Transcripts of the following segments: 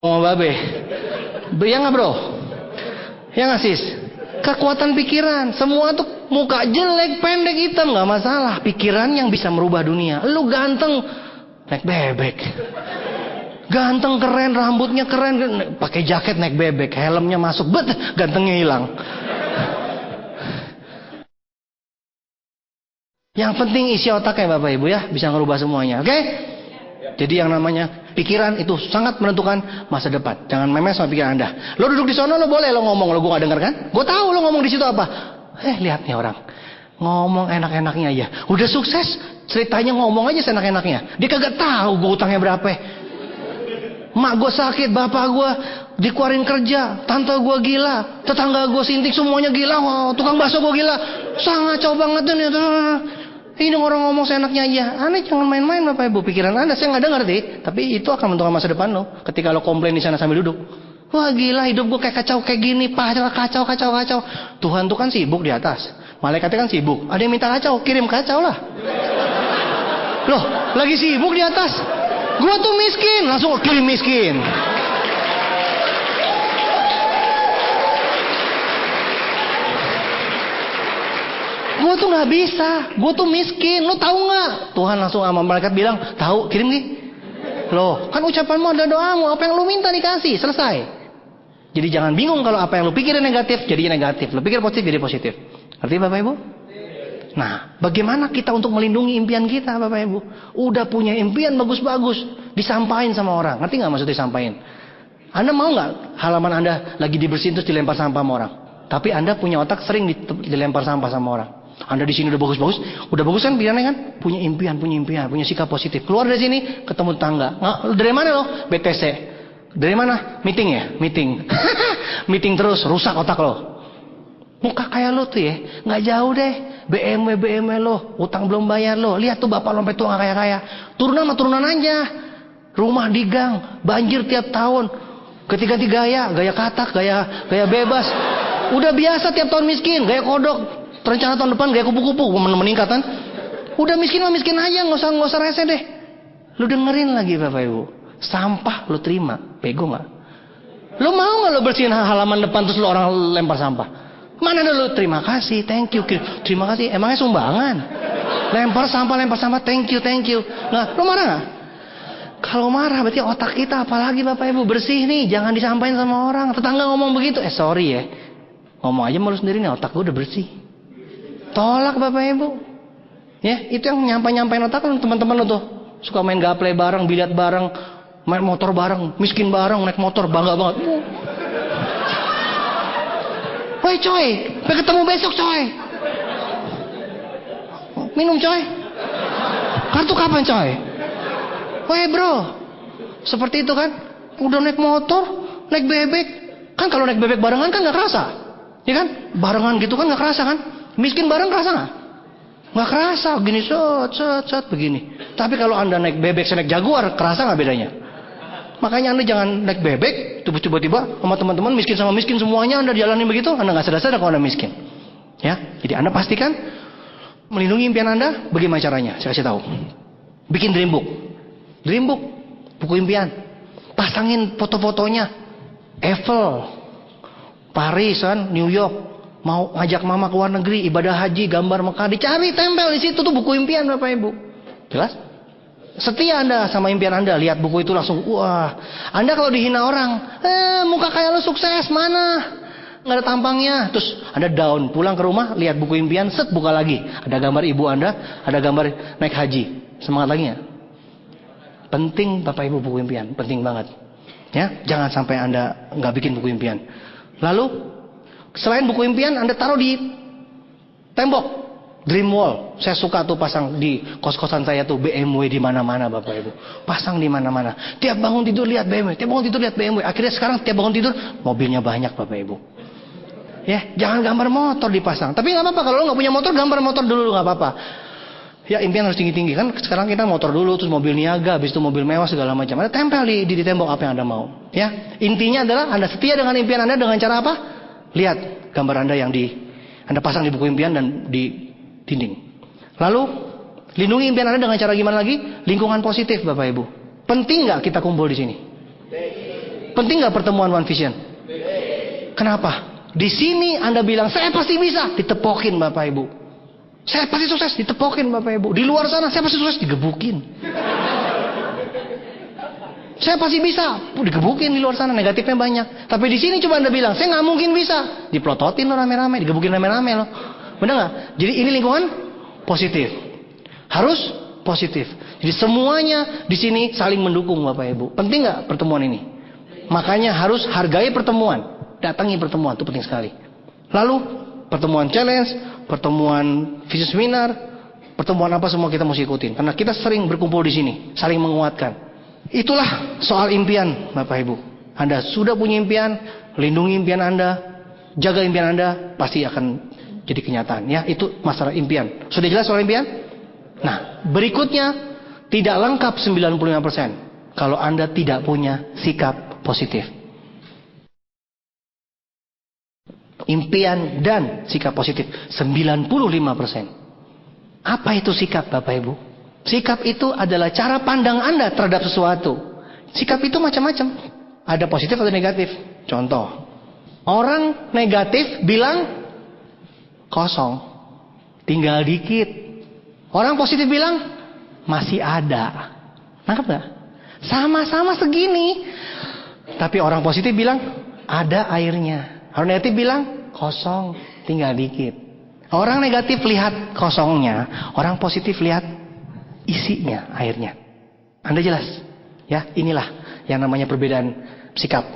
Mau babe. Ya nggak bro? Ya nggak sis? Kekuatan pikiran. Semua tuh muka jelek, pendek, hitam nggak masalah. Pikiran yang bisa merubah dunia. Lu ganteng, naik bebek. Ganteng keren, rambutnya keren, pakai jaket naik bebek, helmnya masuk, gantengnya hilang. Yang penting isi otaknya Bapak Ibu ya, bisa ngerubah semuanya. Oke? Jadi yang namanya pikiran itu sangat menentukan masa depan. Jangan memes sama pikiran Anda. Lo duduk di sana, lo boleh lo ngomong, lo gue gak denger kan? Gue tahu lo ngomong di situ apa. Lihat nih orang ngomong enak-enaknya aja. Udah sukses, ceritanya ngomong aja seenak-enaknya. Dia kagak tahu gue utangnya berapa. Mak gue sakit, bapak gue dikeluarin kerja, tante gue gila, tetangga gue sintik semuanya gila, tukang bakso gue gila. Sangat coba banget nih. Ini orang ngomong seenaknya aja. Aneh, jangan main-main Bapak Ibu. Pikiran Anda saya nggak dengar deh, tapi itu akan menentukan masa depan lo. Ketika lo komplain di sana sambil duduk, wah gila hidup gue kayak kacau kayak gini, kacau. Tuhan tuh kan sibuk di atas, malaikatnya kan sibuk. Ada yang minta kacau, kirim kacau lah. Loh, lagi sibuk di atas. Gue tuh miskin, langsung kirim miskin. Gue tuh nggak bisa, gue tuh miskin, lo tahu nggak? Tuhan langsung sama malaikat bilang, tahu, kirim nih. Loh, kan ucapanmu ada doamu, apa yang lo minta dikasih, selesai. Jadi jangan bingung kalau apa yang lo pikirin negatif, jadinya negatif. Lo pikir positif, jadi positif. Arti Bapak Ibu? Nah, bagaimana kita untuk melindungi impian kita Bapak Ibu? Udah punya impian bagus-bagus, disampaikan sama orang. Ngerti nggak maksudnya disampaikan? Anda mau nggak halaman Anda lagi dibersihin terus dilempar sampah sama orang? Tapi Anda punya otak sering dilempar sampah sama orang. Anda di sini udah bagus kan pikirannya kan? Punya impian, punya sikap positif. Keluar dari sini, ketemu tetangga. Dari mana lo? BTC. Dari mana? Meeting ya? Meeting. Meeting terus, rusak otak lo. Muka kayak lo tuh ya, nggak jauh deh. BMW lo, utang belum bayar lo. Lihat tuh bapak lo sampai tua nggak kaya. Turunan aja. Rumah di gang, banjir tiap tahun. Ganti gaya katak, gaya bebas. Udah biasa tiap tahun miskin, gaya kodok. Rencana tahun depan gaya kupu-kupu meningkat kan? Udah miskin aja, nggak usah rese deh. Lu dengerin lagi Bapak Ibu. Sampah lu terima, bego nggak? Lu mau nggak lu bersihin halaman depan terus lu orang lempar sampah? Mana dulu? Terima kasih, thank you. Terima kasih. Emangnya sumbangan? Lempar sampah, thank you. Nah, lu marah nggak? Kalau marah berarti otak kita, apalagi Bapak Ibu bersih nih, jangan disampaikan sama orang. Tetangga ngomong begitu, sorry ya. Ngomong aja malu sendiri nih, otak gue udah bersih. Tolak Bapak Ibu. Ya, itu yang nyampai otak kan teman-teman lo tuh. Suka main gaple bareng, biliar bareng, main motor bareng, miskin bareng, naik motor bangga banget. Woi coy, sampai ketemu besok coy. Minum coy. Kartu kapan coy? Woi bro. Seperti itu kan. Udah naik motor, naik bebek. Kan kalau naik bebek barengan kan gak kerasa. Ya kan? Barengan gitu kan gak kerasa kan? Miskin bareng kerasa gak? Gak kerasa. Gini set begini. Tapi kalau Anda naik bebek sama naik jaguar, kerasa gak bedanya? Makanya Anda jangan naik bebek, tiba-tiba sama teman-teman miskin sama miskin semuanya Anda jalani begitu, Anda gak sadar-sadar kalau Anda miskin. Ya, jadi Anda pastikan melindungi impian Anda. Bagaimana caranya? Saya kasih tahu. Bikin dream book, buku impian. Pasangin foto-fotonya. Eiffel, Paris kan, New York. Mau ngajak mama ke luar negeri, ibadah haji, gambar Mekah, dicari, tempel di situ tuh buku impian Bapak Ibu. Jelas? Setia Anda sama impian Anda, lihat buku itu langsung, wah. Anda kalau dihina orang, muka kayak lo sukses, mana? Nggak ada tampangnya. Terus Anda down, pulang ke rumah, lihat buku impian, set buka lagi. Ada gambar ibu Anda, ada gambar naik haji. Semangat lagi ya? Penting Bapak Ibu buku impian, penting banget. Ya, jangan sampai Anda nggak bikin buku impian. Lalu selain buku impian, Anda taruh di tembok. Dream wall. Saya suka tuh pasang di kos-kosan saya tuh BMW di mana-mana Bapak Ibu. Pasang di mana-mana. Tiap bangun tidur lihat BMW, tiap bangun tidur lihat BMW. Akhirnya sekarang tiap bangun tidur mobilnya banyak Bapak Ibu. Ya, jangan gambar motor dipasang. Tapi nggak apa-apa kalau lo nggak punya motor, gambar motor dulu nggak apa-apa. Ya impian harus tinggi-tinggi kan. Sekarang kita motor dulu, terus mobil niaga, habis itu mobil mewah segala macam. Anda tempel di tembok apa yang Anda mau. Ya, intinya adalah Anda setia dengan impian Anda dengan cara apa? Lihat gambar Anda yang Anda pasang di buku impian dan di dinding. Lalu lindungi impian Anda dengan cara gimana lagi? Lingkungan positif Bapak Ibu. Penting nggak kita kumpul di sini? Penting nggak pertemuan One Vision? Kenapa? Di sini Anda bilang, saya pasti bisa. Ditepokin Bapak Ibu. Saya pasti sukses. Ditepokin Bapak Ibu. Di luar sana, saya pasti sukses. Digebukin. Saya pasti bisa. Digebukin di luar sana. Negatifnya banyak. Tapi di sini coba Anda bilang, saya nggak mungkin bisa. Dipelototin loh rame-rame. Digebukin rame-rame loh. Benar nggak? Jadi ini lingkungan positif. Harus positif. Jadi semuanya di sini saling mendukung Bapak Ibu. Penting nggak pertemuan ini? Makanya harus hargai pertemuan. Datangi pertemuan, itu penting sekali. Lalu pertemuan challenge, pertemuan vision seminar, pertemuan apa semua kita mesti ikutin. Karena kita sering berkumpul di sini, saling menguatkan. Itulah soal impian Bapak Ibu. Anda sudah punya impian, lindungi impian Anda, jaga impian Anda, pasti akan jadi kenyataan. Ya, itu masalah impian. Sudah jelas soal impian? Nah, berikutnya tidak lengkap 95% kalau Anda tidak punya sikap positif. Impian dan sikap positif 95%. Apa itu sikap Bapak Ibu? Sikap itu adalah cara pandang Anda terhadap sesuatu. Sikap itu macam-macam. Ada positif atau negatif. Contoh, orang negatif bilang kosong, tinggal dikit. Orang positif bilang masih ada. Nangkep gak? Sama-sama segini. Tapi orang positif bilang ada airnya. Orang negatif bilang kosong, tinggal dikit. Orang negatif lihat kosongnya, orang positif lihat isinya, airnya. Anda jelas? Ya, inilah yang namanya perbedaan sikap.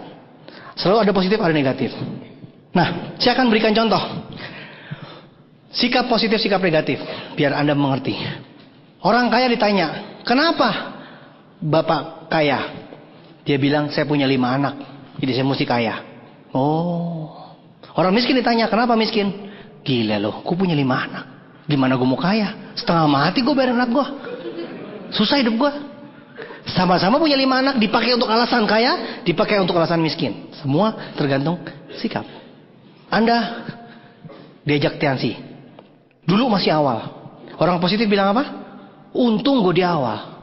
Selalu ada positif, ada negatif. Nah, saya akan berikan contoh. Sikap positif, sikap negatif, biar Anda mengerti. Orang kaya ditanya, kenapa Bapak kaya? Dia bilang, saya punya 5 anak, jadi saya mesti kaya. Oh, orang miskin ditanya, kenapa miskin? Gila loh, gue punya 5 anak. Gimana gue mau kaya? Setengah mati gue bayar anak gue. Susah hidup gue. Sama-sama punya 5 anak, dipakai untuk alasan kaya, dipakai untuk alasan miskin. Semua tergantung sikap. Anda diajak teansi. Dulu masih awal. Orang positif bilang apa? Untung gue di awal.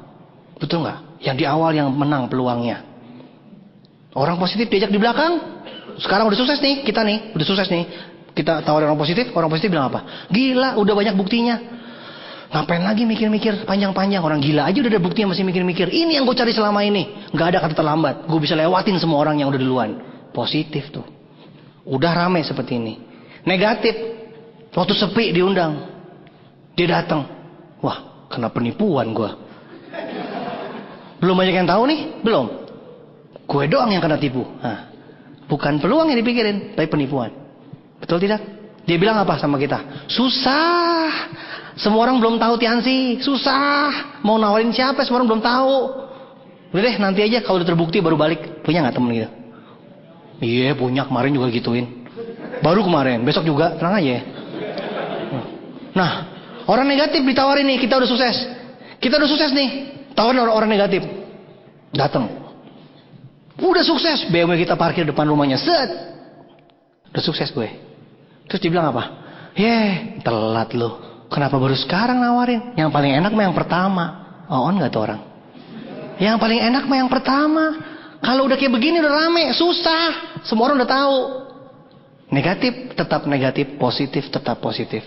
Betul nggak? Yang di awal yang menang peluangnya. Orang positif diajak di belakang. Sekarang udah sukses nih, kita nih, udah sukses nih. Kita tawarin orang positif bilang apa? Gila, udah banyak buktinya. Ngapain lagi mikir-mikir panjang-panjang? Orang gila aja udah ada buktinya masih mikir-mikir. Ini yang gue cari selama ini. Gak ada kata terlambat. Gue bisa lewatin semua orang yang udah duluan. Positif tuh. Udah rame seperti ini. Negatif. Waktu sepi diundang. Dia datang. Wah, kena penipuan gue. Belum banyak yang tahu nih? Belum. Gue doang yang kena tipu. Nah, bukan peluang yang dipikirin, tapi penipuan. Betul tidak? Dia bilang apa sama kita? Susah. Semua orang belum tahu Tiansi. Susah. Mau nawarin siapa? Semua orang belum tahu. Udah deh, nanti aja kalau udah terbukti baru balik. Punya nggak temen gitu? Iya, punya. Kemarin juga gituin. Baru kemarin. Besok juga. Tenang aja ya. Nah, orang negatif ditawarin nih. Kita udah sukses. Kita udah sukses nih. Tawarin orang negatif. Datang. Udah sukses, BMW kita parkir depan rumahnya. Set. Udah sukses gue. Terus dia bilang apa? Telat lo. Kenapa baru sekarang nawarin? Yang paling enak mah yang pertama. On gak tuh orang? Yang paling enak mah yang pertama. Kalau udah kayak begini udah rame, susah. Semua orang udah tahu. Negatif tetap negatif, positif tetap positif.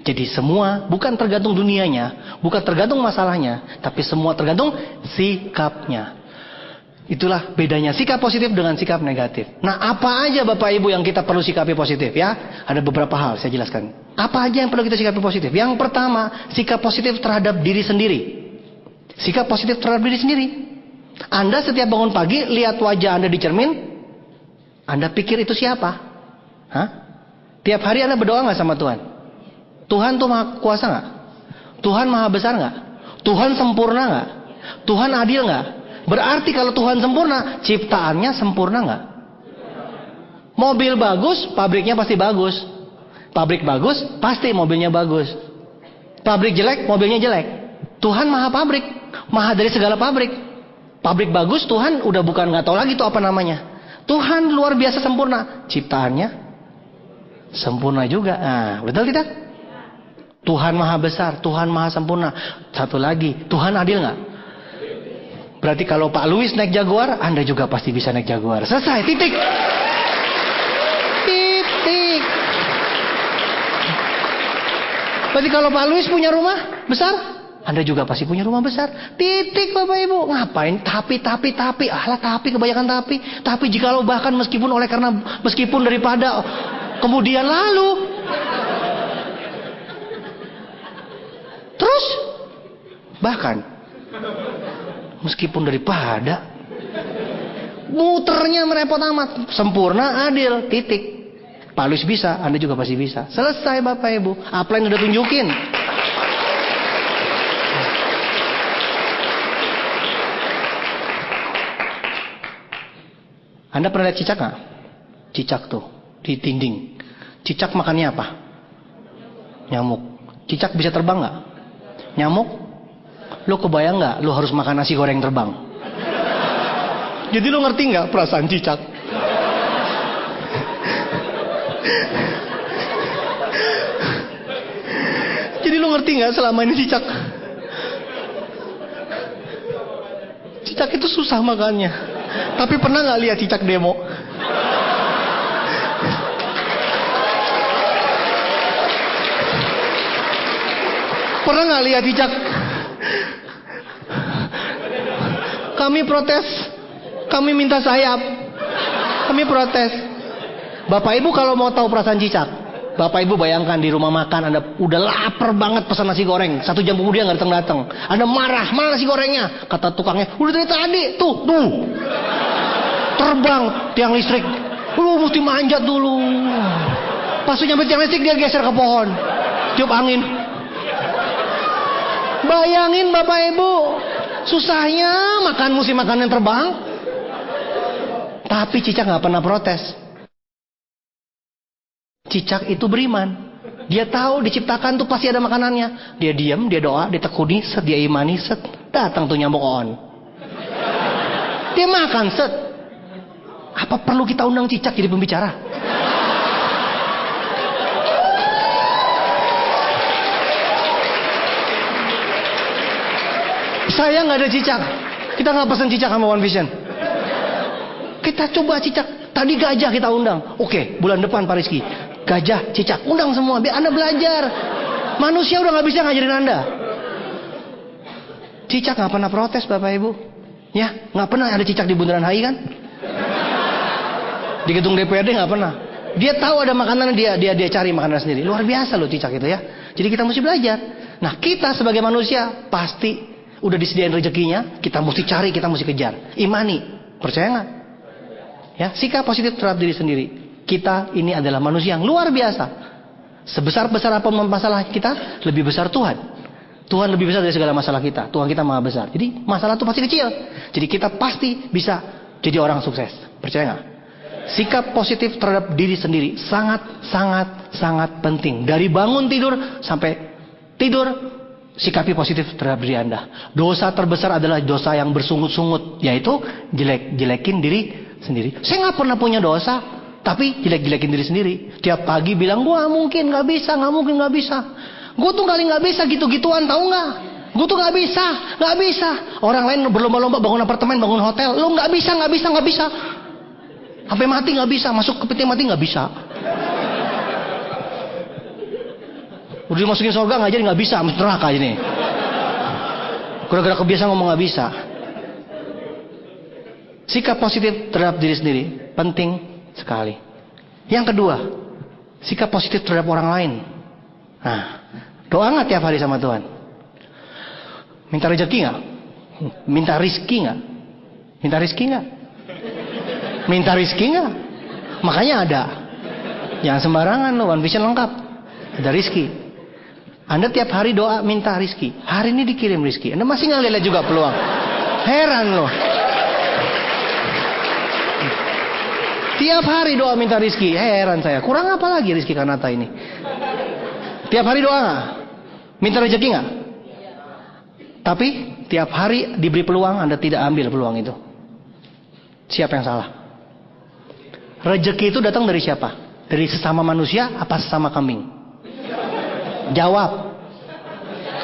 Jadi semua bukan tergantung dunianya, bukan tergantung masalahnya, tapi semua tergantung sikapnya. Itulah bedanya sikap positif dengan sikap negatif. Nah, apa aja Bapak Ibu yang kita perlu sikapi positif ya? Ada beberapa hal saya jelaskan. Apa aja yang perlu kita sikapi positif? Yang pertama, sikap positif terhadap diri sendiri. Sikap positif terhadap diri sendiri. Anda setiap bangun pagi lihat wajah Anda di cermin, Anda pikir itu siapa? Hah? Tiap hari Anda berdoa nggak sama Tuhan? Tuhan tuh maha kuasa nggak? Tuhan maha besar nggak? Tuhan sempurna nggak? Tuhan adil nggak? Berarti kalau Tuhan sempurna, ciptaannya sempurna nggak? Mobil bagus, pabriknya pasti bagus. Pabrik bagus, pasti mobilnya bagus. Pabrik jelek, mobilnya jelek. Tuhan maha pabrik, maha dari segala pabrik. Pabrik bagus, Tuhan udah bukan nggak tahu lagi tuh apa namanya. Tuhan luar biasa sempurna, ciptaannya sempurna juga. Nah, betul tidak? Tuhan maha besar, Tuhan maha sempurna. Satu lagi, Tuhan adil nggak? Berarti kalau Pak Luis naik Jaguar, Anda juga pasti bisa naik Jaguar. Selesai, titik. Titik. Berarti kalau Pak Luis punya rumah besar, Anda juga pasti punya rumah besar. Titik Bapak Ibu. Ngapain tapi. Alah tapi, kebanyakan tapi. Tapi jikalau bahkan meskipun daripada kemudian lalu. Terus bahkan meskipun daripada, muternya merepot amat. Sempurna, adil, titik. Pak Luis bisa, Anda juga pasti bisa. Selesai Bapak Ibu. Apa yang udah tunjukin? Anda pernah lihat cicak nggak? Cicak tuh di dinding. Cicak makannya apa? Nyamuk. Cicak bisa terbang nggak? Nyamuk? Lo kebayang nggak? Lo harus makan nasi goreng terbang. Jadi lo ngerti nggak perasaan cicak? Jadi lo ngerti nggak selama ini cicak? Cicak itu susah makannya. Tapi pernah nggak lihat cicak demo? Pernah nggak lihat cicak? Kami protes, kami minta sayap, kami protes. Bapak Ibu kalau mau tahu perasaan cicak, Bapak Ibu bayangkan di rumah makan Anda udah lapar banget pesan nasi goreng, 1 jam kemudian nggak datang. Anda marah, mana nasi gorengnya? Kata tukangnya, udah dari tadi, tuh, terbang tiang listrik. Lu mesti manjat dulu. Pas nyampe tiang listrik dia geser ke pohon, tiup angin. Bayangin Bapak Ibu, susahnya makan mesti makan yang terbang. Tapi cicak nggak pernah protes. Cicak itu beriman. Dia tahu diciptakan tuh pasti ada makanannya. Dia diam, dia doa, dia tekuni, set, dia imani, set, datang tuh nyamuk on. Dia makan, set. Apa perlu kita undang cicak jadi pembicara? Saya nggak ada cicak. Kita nggak pesan cicak sama One Vision. Kita coba cicak. Tadi gajah kita undang. Oke, bulan depan Pak Rizky. Gajah, cicak, undang semua. Biar Anda belajar. Manusia udah nggak bisa ngajarin Anda. Cicak nggak pernah protes Bapak Ibu. Ya, nggak pernah ada cicak di Bundaran HI kan? Di gedung DPRD nggak pernah. Dia tahu ada makanan, dia cari makanan sendiri. Luar biasa loh cicak itu ya. Jadi kita mesti belajar. Nah, kita sebagai manusia pasti udah disediain rezekinya, kita mesti cari, kita mesti kejar. Imani, percaya nggak? Ya, sikap positif terhadap diri sendiri. Kita ini adalah manusia yang luar biasa. Sebesar-besar apa masalah kita, lebih besar Tuhan. Tuhan lebih besar dari segala masalah kita. Tuhan kita maha besar. Jadi masalah itu pasti kecil. Jadi kita pasti bisa jadi orang sukses. Percaya nggak? Sikap positif terhadap diri sendiri sangat penting. Dari bangun tidur sampai tidur, sikapi positif terhadap diri Anda. Dosa terbesar adalah dosa yang bersungut-sungut, yaitu jelek-jelekin diri sendiri. Saya nggak pernah punya dosa, tapi jelek-jelekin diri sendiri. Tiap pagi bilang, gua mungkin nggak bisa, nggak mungkin nggak bisa. Gue tuh kali nggak bisa gitu-gituan, tahu nggak? Gue tuh nggak bisa. Orang lain berlomba-lomba bangun apartemen, bangun hotel, lo nggak bisa. Sampai mati nggak bisa, masuk ke peti mati nggak bisa. Udah dimasukin surga nggak jadi, nggak bisa, mesti neraka ini. Gara-gara kebiasaan ngomong nggak bisa. Sikap positif terhadap diri sendiri penting sekali. Yang kedua, sikap positif terhadap orang lain. Nah, doa nggak tiap hari sama Tuhan? Minta rezeki nggak? Minta rizki nggak? Minta rizki nggak? Makanya ada. Jangan sembarangan loh, One Vision lengkap. Ada rizki. Anda tiap hari doa minta rizki. Hari ini dikirim rizki. Anda masih nggak lihat juga peluang? Heran loh. Tiap hari doa minta rizki. Heran saya. Kurang apa lagi rizki Kanata ini? Tiap hari doa nggak? Minta rezeki nggak? Tapi tiap hari diberi peluang, Anda tidak ambil peluang itu. Siapa yang salah? Rezeki itu datang dari siapa? Dari sesama manusia apa sesama kambing? Jawab.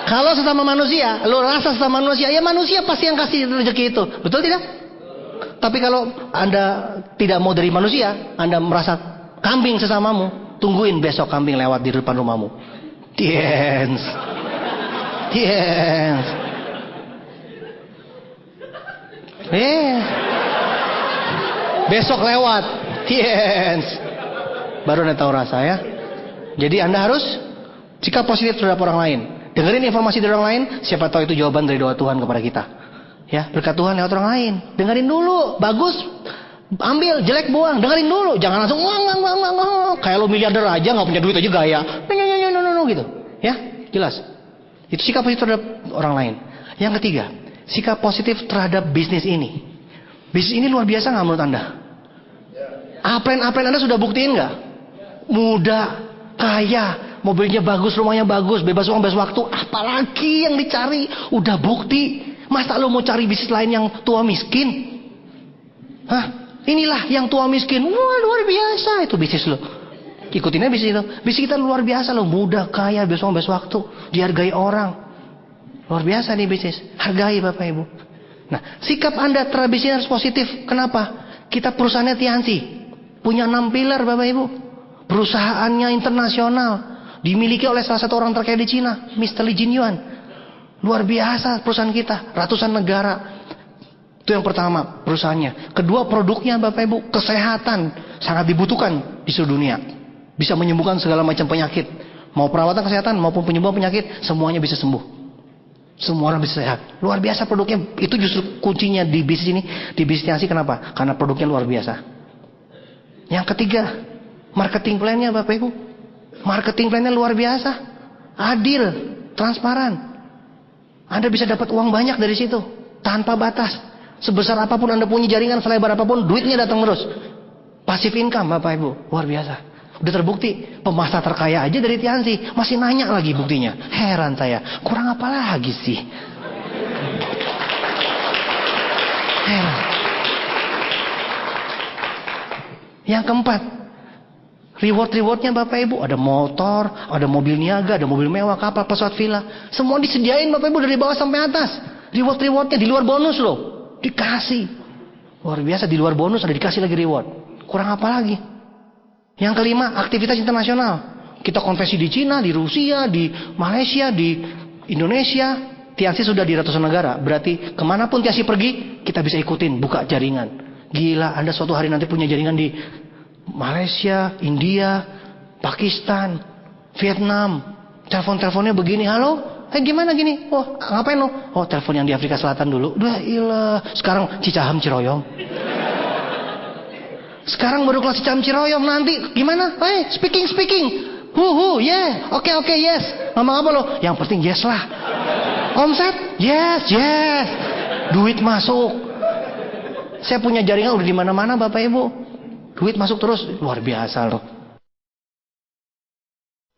Kalau sesama manusia, lo rasa sesama manusia, ya manusia pasti yang kasih rezeki itu. Betul tidak? Tapi kalau Anda tidak mau dari manusia, Anda merasa kambing sesamamu, tungguin besok kambing lewat di depan rumahmu. Tiens. Besok lewat. Tiens. Baru Anda tahu rasa ya. Jadi Anda harus sikap positif terhadap orang lain. Dengerin informasi dari orang lain, siapa tahu itu jawaban dari doa Tuhan kepada kita. Ya, berkat Tuhan lewat orang lain. Dengerin dulu, bagus, ambil, jelek buang. Dengerin dulu, jangan langsung wang. Kayak lo miliarder aja, nggak punya duit aja gaya. No, gitu. Ya, jelas. Itu sikap positif terhadap orang lain. Yang ketiga, sikap positif terhadap bisnis ini. Bisnis ini luar biasa nggak menurut Anda? Apa-apa Anda sudah buktiin nggak? Muda, kaya, mobilnya bagus, rumahnya bagus, bebas uang, bebas waktu. Apalagi yang dicari? Udah bukti. Masa lo mau cari bisnis lain yang tua miskin? Hah? Inilah yang tua miskin. Wah, luar biasa itu bisnis lo. Ikutin aja bisnis itu. Bisnis kita luar biasa lo. Muda, kaya, bebas uang, bebas waktu. Dihargai orang. Luar biasa nih bisnis. Hargai Bapak Ibu. Nah, sikap Anda terhadap bisnis harus positif. Kenapa? Kita perusahaannya Tiansi. Punya 6 pilar Bapak Ibu. Perusahaannya internasional. Dimiliki oleh salah satu orang terkaya di Cina, Mr. Li Jinyuan. Luar biasa perusahaan kita, ratusan negara. Itu yang pertama, perusahaannya. Kedua, produknya Bapak Ibu, kesehatan sangat dibutuhkan di seluruh dunia. Bisa menyembuhkan segala macam penyakit. Mau perawatan kesehatan maupun penyembuhan penyakit, semuanya bisa sembuh. Semua orang bisa sehat. Luar biasa produknya. Itu justru kuncinya di bisnis ini, di bisnis Tiansi. Kenapa? Karena produknya luar biasa. Yang ketiga, marketing plan-nya Bapak Ibu. Marketing plan-nya luar biasa. Adil, transparan. Anda bisa dapat uang banyak dari situ tanpa batas. Sebesar apapun Anda punya jaringan, selebar apapun, duitnya datang terus. Passive income Bapak Ibu, luar biasa. Udah terbukti, pemasar terkaya aja dari Tiansi masih nanya lagi buktinya. Heran saya, kurang apa lagi sih? Heran. Yang keempat, rewardnya Bapak Ibu, ada motor, ada mobil niaga, ada mobil mewah, kapal, pesawat, villa. Semua disediain Bapak Ibu dari bawah sampai atas. Rewardnya di luar bonus loh, dikasih. Luar biasa, di luar bonus ada dikasih lagi reward. Kurang apa lagi? Yang kelima, aktivitas internasional. Kita konvensi di Cina, di Rusia, di Malaysia, di Indonesia. Tiansi sudah di ratusan negara. Berarti kemanapun Tiansi pergi, kita bisa ikutin, buka jaringan. Gila, Anda suatu hari nanti punya jaringan di Malaysia, India, Pakistan, Vietnam. Telepon-teleponnya begini, halo? Gimana gini? Oh, ngapain lo? Oh, telepon yang di Afrika Selatan dulu. Udah, ilah. Sekarang Cicahem, Ciroyom. Sekarang baru kelas Cicahem, Ciroyom. Nanti gimana? Speaking. Yeah. Oke, yes. Ngomong apa lo? Yang penting yes lah. Omset? Yes. Duit masuk. Saya punya jaringan udah di mana-mana Bapak Ibu. Duit masuk terus, luar biasa loh.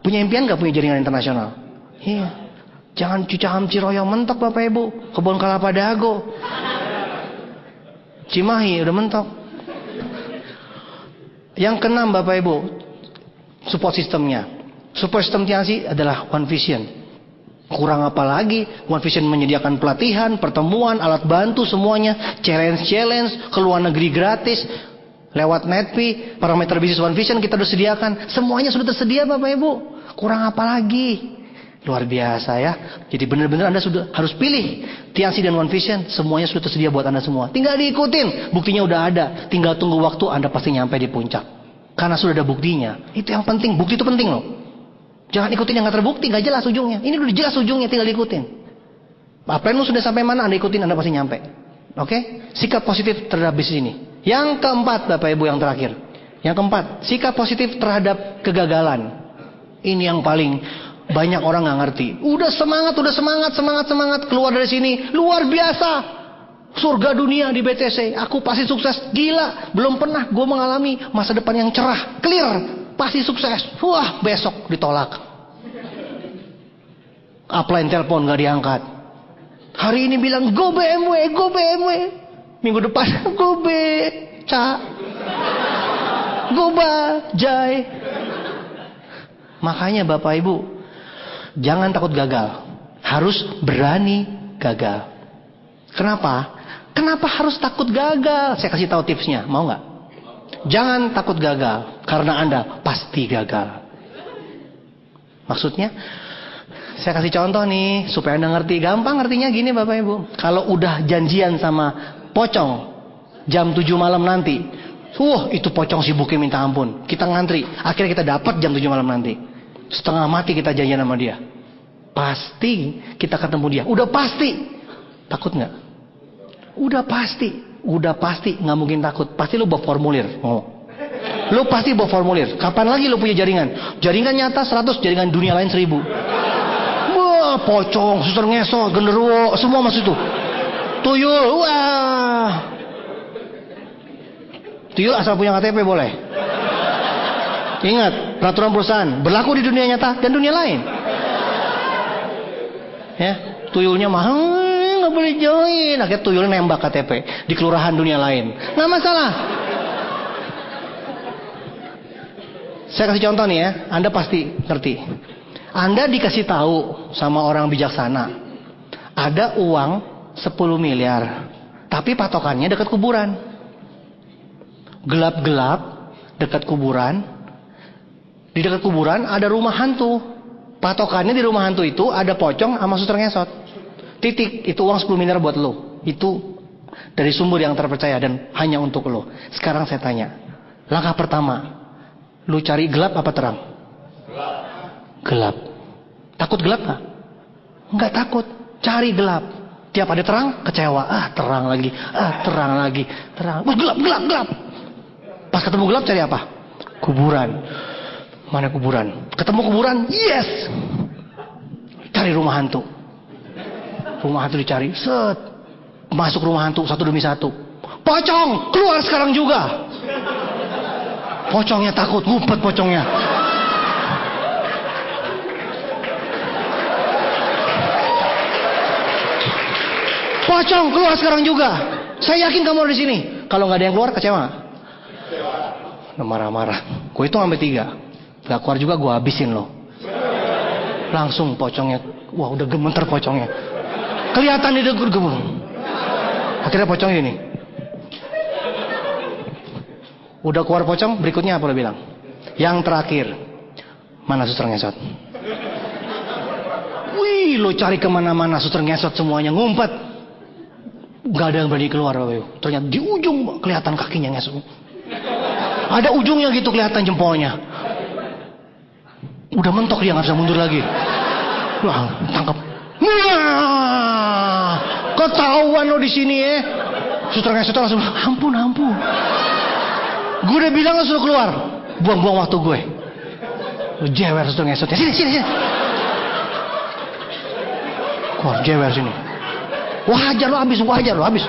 Punya impian gak punya jaringan internasional? Iya. Jangan Cicahem, Ciroyom mentok Bapak Ibu. Kebun Kelapa Dago, Cimahi udah mentok. Yang keenam Bapak Ibu, support sistemnya. Support system Tiansi adalah One Vision. Kurang apa lagi? One Vision menyediakan pelatihan, pertemuan, alat bantu semuanya, challenge, ke luar negeri gratis. Lewat Netpi, parameter bisnis One Vision kita sudah sediakan. Semuanya sudah tersedia Bapak Ibu. Kurang apa lagi? Luar biasa ya. Jadi benar-benar Anda sudah harus pilih Tiansi dan One Vision. Semuanya sudah tersedia buat Anda semua. Tinggal diikutin. Buktinya udah ada. Tinggal tunggu waktu, Anda pasti nyampe di puncak. Karena sudah ada buktinya. Itu yang penting. Bukti itu penting loh. Jangan ikutin yang gak terbukti, gak jelas ujungnya. Ini udah jelas ujungnya, tinggal diikutin. Planmu sudah sampai mana, Anda ikutin, Anda pasti nyampe. Oke? Sikap positif terhadap bisnis ini. Yang keempat Bapak Ibu, yang terakhir. Yang keempat, sikap positif terhadap kegagalan. Ini yang paling banyak orang gak ngerti. Udah semangat, keluar dari sini, luar biasa. Surga dunia di BTC, aku pasti sukses. Gila, belum pernah gue mengalami masa depan yang cerah, clear. Pasti sukses. Wah, besok ditolak. Upline telepon gak diangkat. Hari ini bilang go BMW. Minggu depan go Beca, go Bajai. Makanya Bapak Ibu, jangan takut gagal. harus berani gagal. Kenapa? Kenapa harus takut gagal? Saya kasih tahu tipsnya, mau nggak? Jangan takut gagal, karena Anda pasti gagal. Maksudnya, saya kasih contoh nih, supaya Anda ngerti. Gampang ngertinya gini Bapak Ibu. Kalau udah janjian sama pocong, jam 7 malam nanti, itu pocong sibuknya minta ampun. Kita ngantri, akhirnya kita dapat jam 7 malam nanti. Setengah mati kita janjian sama dia. Pasti kita ketemu dia, udah pasti. Takut nggak? Udah pasti, nggak mungkin takut. Pasti lu bawa formulir. Lu pasti bawa formulir. Kapan lagi lu punya jaringan? Jaringan nyata 100, jaringan dunia lain 1000. Wah, pocong, suster ngesot, genderuwo, semua masuk itu. Tuyul, wah. Tuyul asal punya KTP boleh. Ingat, peraturan perusahaan berlaku di dunia nyata dan dunia lain. Ya, tuyulnya mahal, nggak boleh join. Akhirnya tuyulnya nembak KTP di kelurahan dunia lain. Nggak masalah. Saya kasih contoh nih ya, Anda pasti ngerti. Anda dikasih tahu sama orang bijaksana, ada uang 10 miliar, tapi patokannya dekat kuburan. Gelap-gelap, dekat kuburan. Di dekat kuburan ada rumah hantu. Patokannya di rumah hantu itu ada pocong sama suster ngesot. Titik, itu uang 10 miliar buat lo. Itu dari sumber yang terpercaya dan hanya untuk lo. Sekarang saya tanya, langkah pertama, lo cari gelap apa terang? Gelap. Takut gelap gak? Enggak takut. Cari gelap. Tiap ada terang, kecewa. Terang lagi. Terang lagi. Terang. Gelap. Pas ketemu gelap cari apa? Kuburan. Mana kuburan? Ketemu kuburan, yes. Cari rumah hantu. Rumah hantu dicari, set. Masuk rumah hantu satu demi satu. Pocong, keluar sekarang juga. Pocongnya takut, ngumpet pocongnya. Pocong, keluar sekarang juga. Saya yakin kamu ada di sini. Kalau nggak ada yang keluar, kecewa. Marah-marah. Gue itu sampai 3. Gak keluar juga gue habisin loh. Langsung pocongnya, wah udah gemeter pocongnya. Kelihatan dia gemeter. Akhirnya pocong ini. Udah keluar pocong, berikutnya apa lo bilang? Yang terakhir, mana suster ngesot? Wih, lo cari kemana-mana suster ngesot semuanya ngumpet. Gak ada yang berani keluar. Ternyata di ujung kelihatan kakinya ngesot. Ada ujungnya gitu kelihatan jempolnya. Udah mentok dia nggak bisa mundur lagi. Wah, tangkap. Wah, ketahuan lo di sini ya. Suster ngesot langsung, ampun. Gue udah bilang lo suruh keluar. Buang-buang waktu gue. Lo jewer suster ngesotnya. Sini. Keluar jewer sini. Wajar lo habis.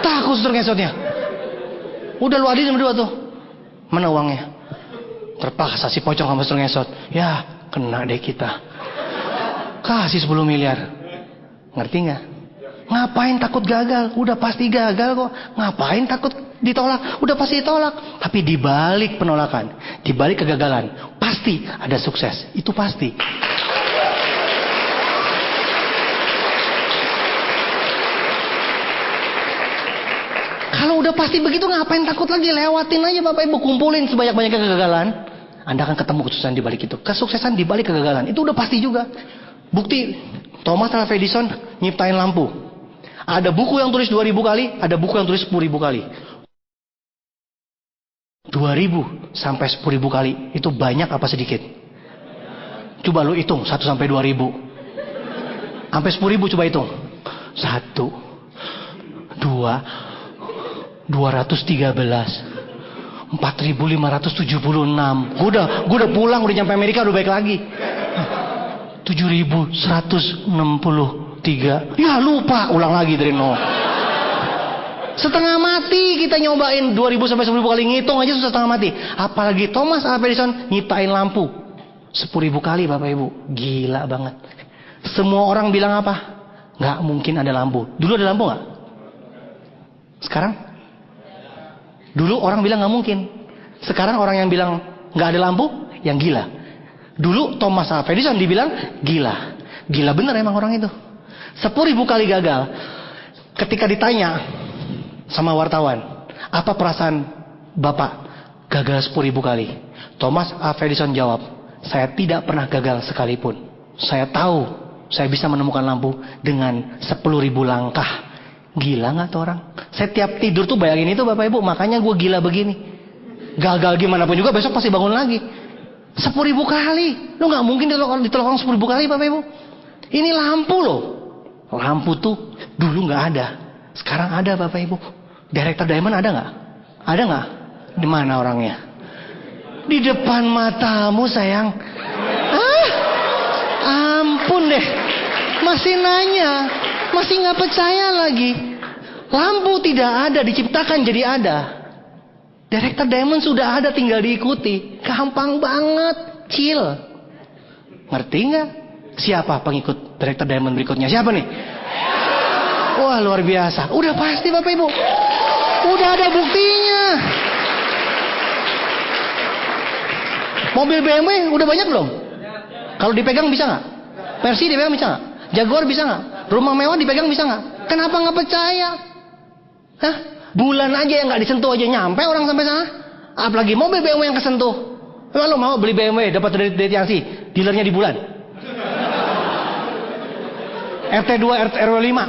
Takut suster ngesotnya. Udah lu adilin berdua tuh. Mana uangnya? Terpaksa si pocong sama suster ngesot. Ya, kena deh kita. Kasih 10 miliar. Ngerti gak? Ngapain takut gagal? Udah pasti gagal kok. Ngapain takut ditolak? Udah pasti ditolak. Tapi dibalik penolakan, dibalik kegagalan, pasti ada sukses. Itu pasti. Kalau udah pasti begitu, ngapain takut lagi? Lewatin aja Bapak Ibu, kumpulin sebanyak-banyaknya kegagalan. Anda akan ketemu kesuksesan di balik itu. Kesuksesan di balik kegagalan itu udah pasti juga. Bukti, Thomas Alva Edison nyiptain lampu. Ada buku yang tulis 2000 kali, ada buku yang tulis 10.000 kali. 2000 sampai 10.000 kali itu banyak apa sedikit? Coba lu hitung 1 sampai 2000. Sampai 10.000 coba hitung. 1 2 213 4.576. Gue udah pulang, udah nyampe Amerika, udah baik lagi. 7.163. Ya lupa, ulang lagi dari nol. Setengah mati kita nyobain 2.000 sampai 10.000 kali, ngitung aja susah setengah mati. Apalagi Thomas Alva Edison nyiptain lampu 10.000 kali Bapak Ibu. Gila banget. Semua orang bilang apa? Nggak mungkin ada lampu. Dulu ada lampu nggak? Sekarang? Dulu orang bilang nggak mungkin. Sekarang orang yang bilang nggak ada lampu, yang gila. Dulu Thomas Alva Edison dibilang gila. Gila bener emang orang itu. 10.000 kali gagal. Ketika ditanya sama wartawan, apa perasaan Bapak gagal 10.000 kali? Thomas Alva Edison jawab, saya tidak pernah gagal sekalipun. Saya tahu saya bisa menemukan lampu dengan 10.000 langkah. Gila gak tuh orang? Saya tiap tidur tuh bayangin itu Bapak Ibu. Makanya gue gila begini. Gagal gimana pun juga besok pasti bangun lagi. 10.000 kali. Lu gak mungkin ditolak orang 10.000 kali Bapak Ibu. Ini lampu loh. Lampu tuh dulu gak ada. Sekarang ada Bapak Ibu. Director Diamond ada gak? Ada gak? Di mana orangnya? Di depan matamu sayang. Ampun deh. Masih nanya. Masih gak percaya lagi. Lampu tidak ada, diciptakan jadi ada. Director Diamond sudah ada, tinggal diikuti. Gampang banget, chill. Ngerti gak? Siapa pengikut Director Diamond berikutnya? Siapa nih? Wah luar biasa. Udah pasti Bapak Ibu. Udah ada buktinya. Mobil BMW udah banyak belum? Kalau dipegang bisa gak? Mercy dipegang bisa gak? Jaguar bisa gak? Rumah mewah dipegang bisa gak? Kenapa gak percaya? Hah? Bulan aja yang gak disentuh aja nyampe orang sampai sana. Apalagi mobil BMW yang kesentuh. Emang lo mau beli BMW dapat dari TRC dealernya di bulan? RT2, RW5.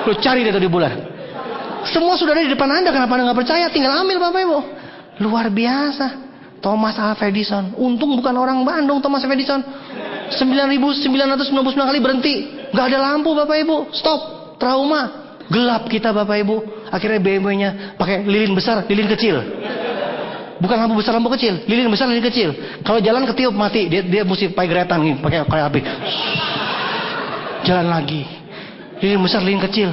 Lo cari deh tuh di bulan. Semua sudah ada di depan Anda. Kenapa Anda gak percaya? Tinggal ambil Bapak Ibu. Luar biasa. Thomas Alva Edison. Untung bukan orang Bandung Thomas Alva Edison. 9.999 kali berhenti. Gak ada lampu Bapak Ibu. Stop. Trauma. Gelap kita Bapak Ibu. Akhirnya BMW-nya pakai lilin besar, lilin kecil. Bukan lampu besar, lampu kecil. Lilin besar, lilin kecil. Kalau jalan ketiup mati. Dia mesti pakai geretan nih, pakai api. Jalan lagi. Lilin besar, lilin kecil.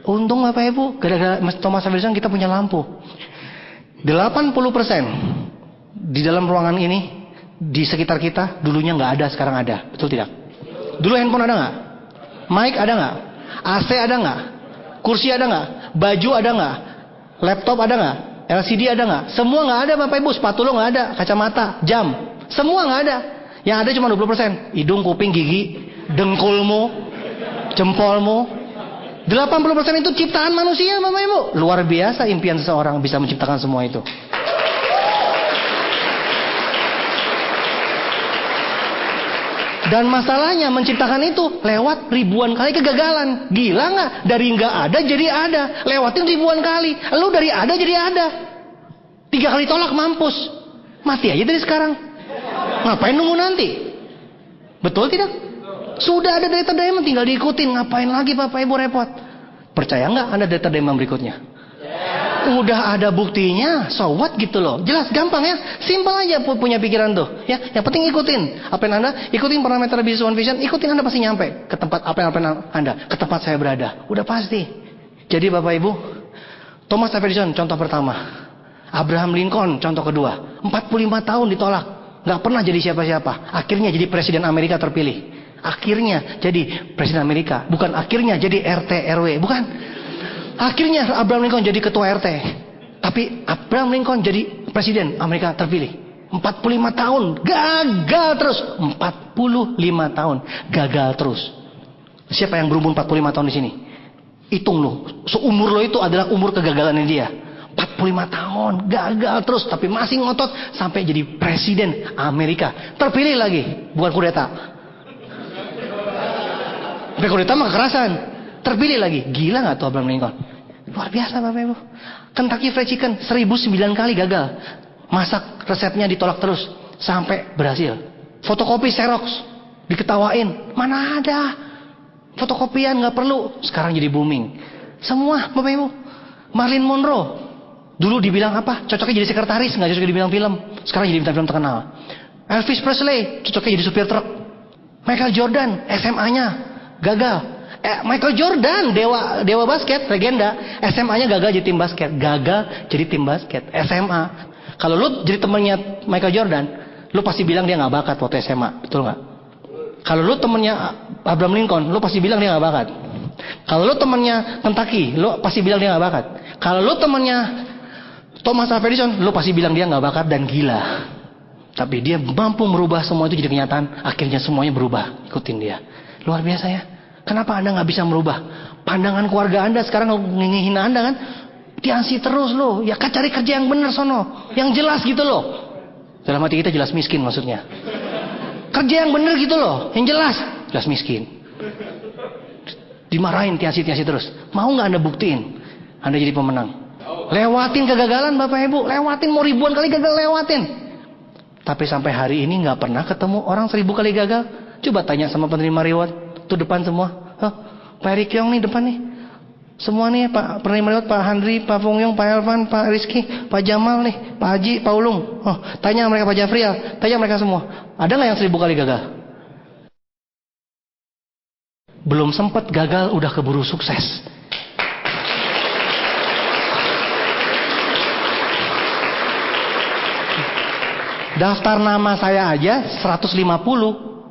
Untung Bapak Ibu, gara-gara Thomas Alva Edison kita punya lampu. 80% di dalam ruangan ini, di sekitar kita, dulunya nggak ada, sekarang ada. Betul tidak? Dulu handphone ada nggak? Mic ada nggak? AC ada nggak? Kursi ada nggak? Baju ada nggak? Laptop ada nggak? LCD ada nggak? Semua nggak ada Bapak Ibu. Sepatu lo nggak ada, kacamata, jam, semua nggak ada. Yang ada cuma 20%. Hidung, kuping, gigi, dengkulmu, jempolmu. 80% itu ciptaan manusia Bapak Ibu. Luar biasa impian seseorang bisa menciptakan semua itu. Dan masalahnya menciptakan itu lewat ribuan kali kegagalan. Gila nggak? Dari nggak ada jadi ada. Lewatin ribuan kali. Lu dari ada jadi ada. 3 kali tolak mampus. Mati aja dari sekarang. Ngapain nunggu nanti? Betul tidak? Sudah ada Director Diamond, tinggal diikutin. Ngapain lagi Bapak Ibu repot? Percaya nggak Anda Director Diamond berikutnya? Udah ada buktinya, so what gitu loh. Jelas, gampang ya. Simpel aja punya pikiran tuh. Ya, yang penting ikutin. Apa yang Anda ikutin parameter Business One Vision, ikutin Anda pasti nyampe ke tempat apa yang Anda, ke tempat saya berada. Udah pasti. Jadi Bapak Ibu, Thomas Alva Edison contoh pertama. Abraham Lincoln contoh kedua. 45 tahun ditolak, nggak pernah jadi siapa-siapa. Akhirnya jadi presiden Amerika terpilih. Akhirnya jadi presiden Amerika, bukan akhirnya jadi RT RW, bukan. Akhirnya Abraham Lincoln jadi ketua RT. Tapi Abraham Lincoln jadi presiden Amerika terpilih. 45 tahun gagal terus. 45 tahun gagal terus. Siapa yang berumur 45 tahun di sini? Hitung lo. Seumur lo itu adalah umur kegagalannya dia. 45 tahun gagal terus, tapi masih ngotot sampai jadi presiden Amerika. Terpilih lagi, bukan kudeta. Bukan kudeta mah kekerasan. Terpilih lagi. Gila gak tuh Abraham Lincoln? Luar biasa Bapak Ibu. Kentucky Fried Chicken 1009 kali gagal. Masak resepnya ditolak terus sampai berhasil. Fotokopi Xerox diketawain. Mana ada? Fotokopian gak perlu. Sekarang jadi booming. Semua Bapak Ibu. Marilyn Monroe dulu dibilang apa? Cocoknya jadi sekretaris, gak cocoknya dibilang film. Sekarang jadi bintang film terkenal. Elvis Presley cocoknya jadi supir truk. Michael Jordan SMA-nya gagal. Michael Jordan, dewa basket, legenda, SMA-nya gagal jadi tim basket. Gagal jadi tim basket, SMA. Kalau lu jadi temennya Michael Jordan, lu pasti bilang dia gak bakat waktu SMA. Betul gak? Kalau lu temennya Abraham Lincoln, lu pasti bilang dia gak bakat. Kalau lu temennya Kentucky, lu pasti bilang dia gak bakat. Kalau lu temennya Thomas Alva Edison, lu pasti bilang dia gak bakat dan gila. Tapi dia mampu merubah semua itu jadi kenyataan. Akhirnya semuanya berubah. Ikutin dia. Luar biasa ya. Kenapa Anda nggak bisa merubah? Pandangan keluarga Anda sekarang ngehina Anda kan? Tiansi terus loh. Ya kan cari kerja yang bener sono. Yang jelas gitu loh. Dalam hati kita jelas miskin maksudnya. Kerja yang bener gitu loh. Yang jelas. Jelas miskin. Dimarahin tiansi terus. Mau nggak Anda buktiin? Anda jadi pemenang. Lewatin kegagalan Bapak Ibu. Lewatin mau ribuan kali gagal lewatin. Tapi sampai hari ini nggak pernah ketemu orang 1000 kali gagal. Coba tanya sama penerima reward. Tuh depan semua. Pak Erick Yong nih depan nih. Semua nih Pak penerima reward, Pak Handri, Pak Fung Yong, Pak Elvan, Pak Rizky, Pak Jamal nih, Pak Haji, Pak Ulung. Tanya mereka, Pak Jafrial. Tanya mereka semua. Ada nggak yang 1000 kali gagal? Belum sempat gagal udah keburu sukses. Daftar nama saya aja 150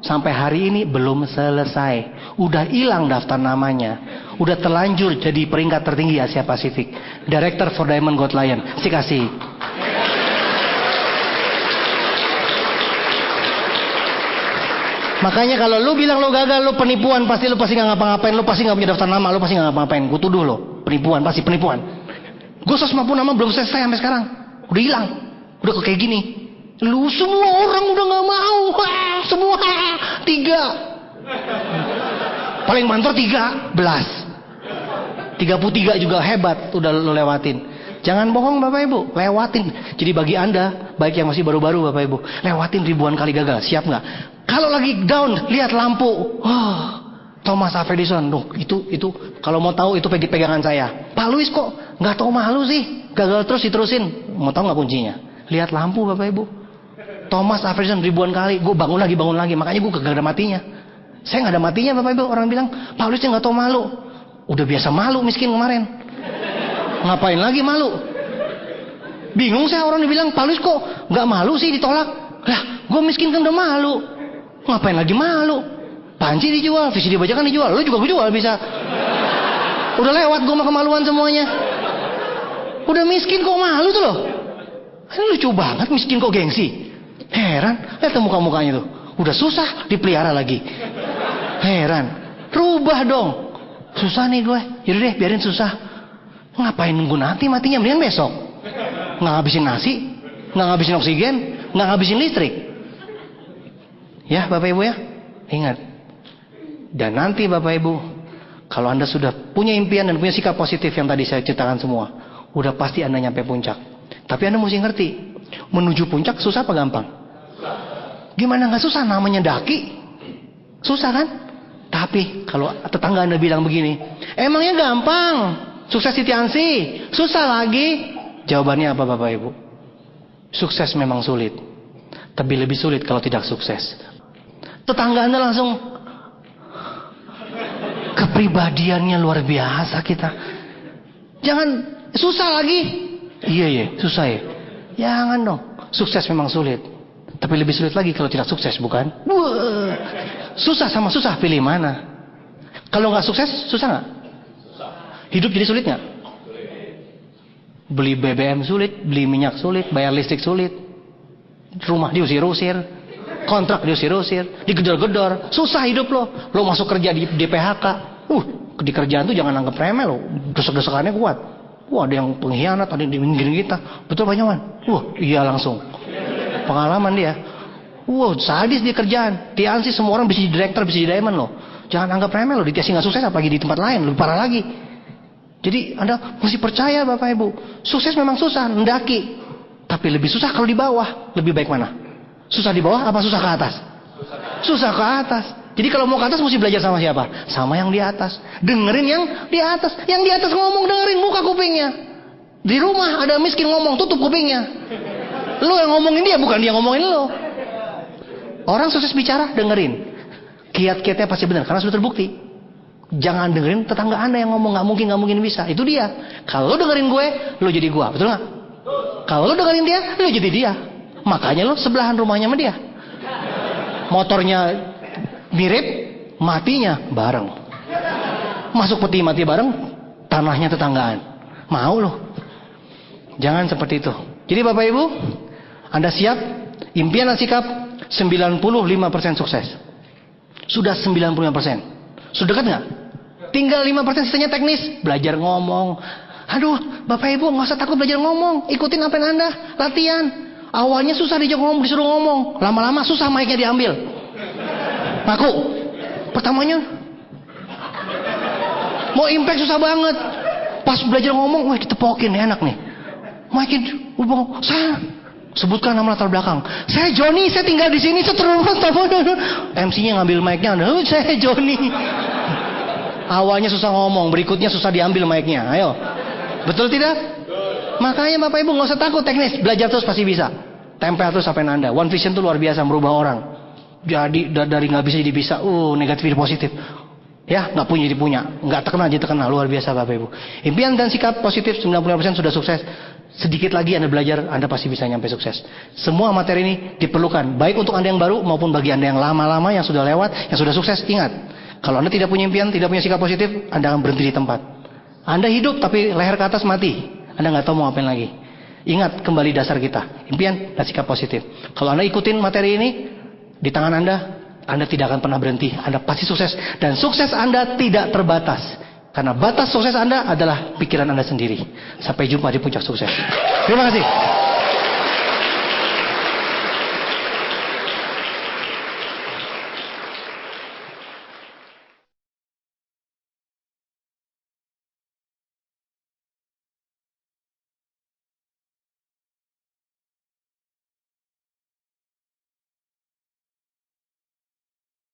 sampai hari ini belum selesai. Udah hilang daftar namanya. Udah terlanjur jadi peringkat tertinggi Asia Pasifik. Director for Diamond Got Lion. Kasih. Makanya kalau lu bilang lu gagal, lu penipuan, pasti nggak ngapa-ngapain, lu pasti nggak punya daftar nama, lu pasti nggak ngapa-ngapain. Gue tuduh lo, penipuan, pasti penipuan. Gue 150 nama belum selesai sampai sekarang. Udah hilang. Udah kok kayak gini. Lu semua orang udah gak mau. Semua 3. Paling mantor 13. 33 juga hebat. Udah lu lewatin. Jangan bohong Bapak Ibu. Lewatin. Jadi bagi Anda, baik yang masih baru-baru Bapak Ibu, lewatin ribuan kali gagal. Siap gak? Kalau lagi down, lihat lampu. Thomas Alva Edison. Itu kalau mau tahu itu pegangan saya. Pak Louis kok gak tahu malu sih? Gagal terus diterusin. Mau tahu gak kuncinya? Lihat lampu Bapak Ibu. Thomas Alva Edison ribuan kali, gue bangun lagi, makanya gue gak ada matinya. Saya gak ada matinya Bapak Ibu. Orang bilang, Pak Louis gak tahu malu. Udah biasa malu miskin kemarin. Ngapain lagi malu? Bingung saya orang dibilang, Pak Louis kok gak malu sih ditolak. Lah, gue miskin kan udah malu. Ngapain lagi malu? Panci dijual, visi dibacakan dijual. Lu juga gue jual bisa. Udah lewat gue sama kemaluan semuanya. Udah miskin kok malu tuh loh. Ini lucu banget miskin kok gengsi. Heran, lihat muka-mukanya tuh. Udah susah dipelihara lagi. Heran. Rubah dong. Susah nih gue. Yaudah deh, biarin susah. Ngapain nunggu nanti matinya? Mendingan besok. Nggak ngabisin nasi, nggak ngabisin oksigen, nggak ngabisin listrik. Ya Bapak Ibu ya. Ingat. Dan nanti Bapak Ibu, kalau Anda sudah punya impian dan punya sikap positif yang tadi saya ceritakan semua, udah pasti Anda nyampe puncak. Tapi Anda mesti ngerti, menuju puncak susah apa gampang? Gimana nggak susah, namanya daki. Susah kan? Tapi kalau tetangga Anda bilang begini, emangnya gampang sukses di Tiansi? Susah lagi. Jawabannya apa Bapak Ibu? Sukses memang sulit, tapi lebih sulit kalau tidak sukses. Tetangga Anda langsung, kepribadiannya luar biasa kita. Jangan susah lagi. Iya susah ya. Jangan dong. Sukses memang sulit, tapi lebih sulit lagi kalau tidak sukses, bukan? Susah sama susah, pilih mana? Kalau nggak sukses, susah nggak? Hidup jadi sulit nggak? Beli BBM sulit, beli minyak sulit, bayar listrik sulit, rumah diusir-usir, kontrak diusir-usir, digedor-gedor, susah hidup lo. Lo masuk kerja di PHK, di kerjaan tuh jangan anggap remeh lo, desek-desekannya kuat. Wah, ada yang pengkhianat, ada yang gini kita. Betul Pak Nyaman? Iya langsung. Pengalaman dia. Sadis di kerjaan. Tiansi semua orang bisa jadi direktur, bisa jadi diamond loh. Jangan anggap remeh loh. Di Tiansi nggak sukses, apalagi di tempat lain lebih parah lagi. Jadi Anda mesti percaya Bapak Ibu. Sukses memang susah, mendaki. Tapi lebih susah kalau di bawah. Lebih baik mana? Susah di bawah apa susah ke atas? Susah ke atas. Jadi kalau mau ke atas mesti belajar sama siapa? Sama yang di atas. Dengerin yang di atas. Yang di atas ngomong, dengerin, buka kupingnya. Di rumah ada miskin ngomong, tutup kupingnya. Lo yang ngomongin dia, bukan dia ngomongin lo. Orang sukses bicara, dengerin. Kiat-kiatnya pasti benar, karena sudah terbukti. Jangan dengerin tetangga Anda yang ngomong, nggak mungkin bisa. Itu dia. Kalau lo dengerin gue, lo jadi gue, betul nggak? Kalau lo dengerin dia, lo jadi dia. Makanya lo sebelahan rumahnya sama dia. Motornya mirip, matinya bareng. Masuk peti mati bareng, tanahnya tetanggaan. Mau loh. Jangan seperti itu. Jadi Bapak Ibu, Anda siap? Impian dan sikap 95% sukses. Sudah 95%. Sudah dekat nggak? Tinggal 5% sisanya teknis. Belajar ngomong. Aduh, Bapak Ibu nggak usah takut belajar ngomong. Ikutin apa yang Anda latihan. Awalnya susah diajak ngomong, disuruh ngomong. Lama-lama susah mic-nya diambil. Ngaku. Pertamanya mau impact susah banget. Pas belajar ngomong, wah ditepokin, enak nih. Makin, saya sebutkan nama latar belakang. Saya Joni, saya tinggal di sini. MC-nya ngambil mic-nya. Saya Joni. Awalnya susah ngomong, berikutnya susah diambil mic-nya. Ayo, betul tidak? Makanya Bapak Ibu nggak usah takut teknis, belajar terus pasti bisa. Tempel terus sampai Anda. One Vision itu luar biasa, merubah orang. Jadi dari nggak bisa jadi bisa. Negatif jadi positif. Ya, nggak punya jadi punya, nggak terkenal jadi terkenal, luar biasa Bapak Ibu. Impian dan sikap positif 95% sudah sukses. Sedikit lagi Anda belajar, Anda pasti bisa nyampe sukses. Semua materi ini diperlukan, baik untuk Anda yang baru maupun bagi Anda yang lama-lama, yang sudah lewat, yang sudah sukses. Ingat, kalau Anda tidak punya impian, tidak punya sikap positif, Anda akan berhenti di tempat. Anda hidup tapi leher ke atas mati. Anda nggak tahu mau ngapain lagi. Ingat kembali dasar kita, impian dan sikap positif. Kalau Anda ikutin materi ini, di tangan Anda tidak akan pernah berhenti. Anda pasti sukses. Dan sukses Anda tidak terbatas. Karena batas sukses Anda adalah pikiran Anda sendiri. Sampai jumpa di puncak sukses. Terima kasih.